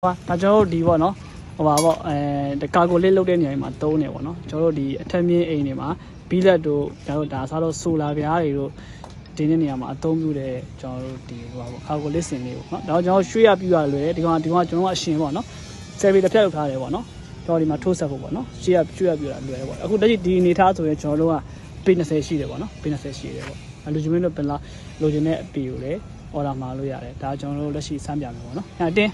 ဒါကျွန်တော်တို့ဒီပေါ့နော်ဟိုပါပေါ့ကာကိုလေးလုတ်တဲ့နေရာမှာတုံးနေပေါ့နော်ကျွန်တော်တို့ဒီအထက်မြင့်အိမ်တွေမှာဘီလက်တို့ကျွန်တော်တို့ဒါစားတော့ဆိုလာပြားတွေတို့ဒီနေ့နေရာမှာအသုံးပြုတဲ့ကျွန်တော်တို့ဒီဟိုပါပေါ့ကာကိုလေးစင်လေးပေါ့နော်ဒါတော့ကျွန်တော်ရွှေ့ရပြရလွယ်ဒီကောင်ကျွန်တော်ကအရှင်ပေါ့နော်ဆယ်ပေတစ်ဖြတ်လောက်ထားတယ်ပေါ့နော်ကျွန်တော်ဒီမှာထိုးဆက်ဖို့ပေါ့နော်ရွှေ့ရပြရလွယ်တယ်ပေါ့အခုလက်ရှိဒီအနေထားဆိုရင်ကျွန်တော်တို့ကပေ20ရှိတယ်ပေါ့နော်ပေ20ရှိတယ်ပေါ့လူချင်းမင်းတို့ဘယ်လားလိုချင်တဲ့အပီကိုလည်းအော်ဒါမှာလို့ရတယ်ဒါကျွန်တော်တို့လက်ရှိစမ်းပြမယ်ပေါ့နော်တင်း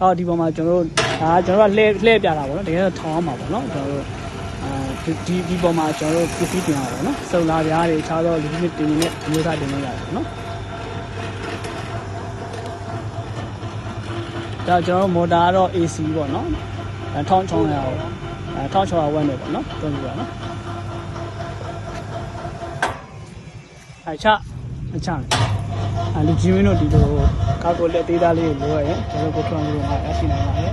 အော်ဒီပေါ်မှာကျွန်တော်တို့ဒါကျွန်တော်တို့လှည့်ပြတာပေါ့နော်တကယ်တော့ထောင်းအောင်ပါပေါ့နော်ကျွန်တော်တို့ဒီပေါ်မှာကျွန်တော်တို့ပစ္စည်းတင်ရပါပေါ့နော်စုံလာပြားတွေအခြားသောလူချင်းတင်နေတဲ့အမျိုးသားတင်နေရတယ်ပေါ့နော်ဒါကျွန်တော်တို့မော်တာကတော့ AC ပေါ့နော်1600ဝက်နေပေါ့နော်တွန်းပြပါနော်အချလူကြီးမင်းတို့ဒီလိုကာကိုလက်သေးသားလေးကိုလိုရရင်ကျွန်တော်ကိုထွန်းလို့မှာရရှိနိုင်ပါတယ်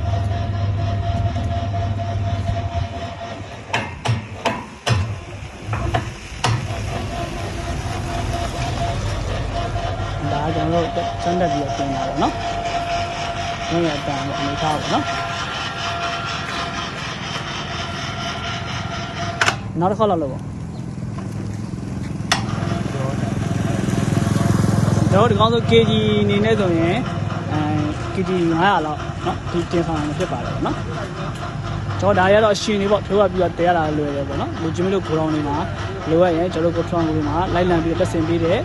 ဒါကျွန်တော်တို့စမ်းတက်ပြီးပြင်တာပေါ့နော်ဘယ်ရတန်အနေထားပေါ့နော်နောက်တစ်ခါလောက်လို့ပေါ့ကျွန်တော်ဒီကောင်းဆို kg အနေနဲ့ဆိုရင်kg 900လောက်เนาะဒီတင်ဆောင်မှာဖြစ်ပါတယ်เนาะကျွန်တော်ဒါရတော့အရှင်နေပေါ့ဖြိုးရပြီးတော့တဲရတာလွယ်တယ်ပေါ့เนาะလူချင်းတို့ဂိုထောင်တွေမှာလိုရရင်ကျွန်တော်တို့ကိုထွန်းကိုမှာလိုက်လံပြီးတက်ဆင်ပေးတယ်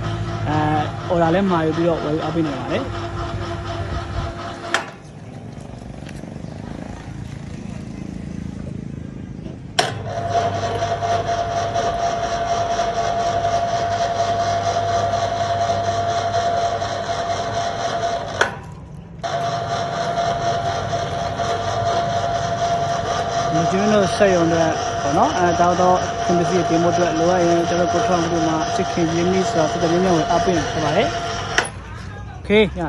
အော်ဒါလည်းမှာယူပြီးတော့ဝယ်အပ်ပေးနေပါတယ်ကျွန်တော်တို့ဆက်ရုံတဲ့ပေါ့နော်ဒါတော့ကွန်ပျူတာတင်ဖို့အတွက်လိုရရင်ကျွန်တော်ကိုထွန်းမှုမှာစစ်ခင်ရင်းနှီးဆိုတာစတဲ့မျိုးဝင်အပ်ပေးနေပါတယ်โอเคည